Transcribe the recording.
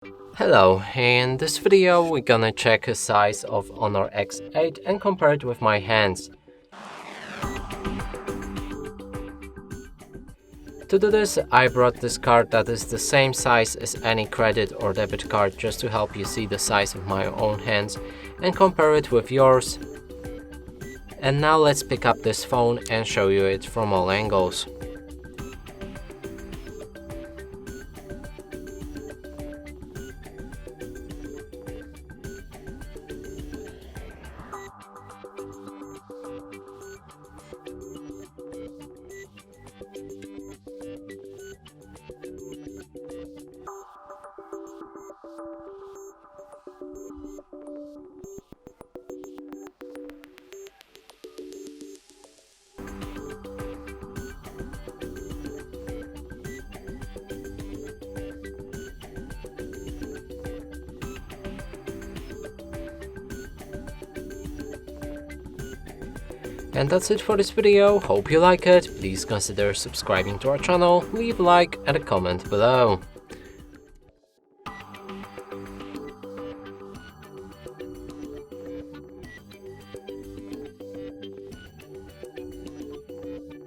Hello, in this video we're gonna check the size of Honor X8 and compare it with my hands. To do this, I brought this card that is the same size as any credit or debit card just to help you see the size of my own hands and compare it with yours. And now let's pick up this phone and show you it from all angles. And that's it for this video. Hope you like it. Please consider subscribing to our channel, leave a like and a comment below.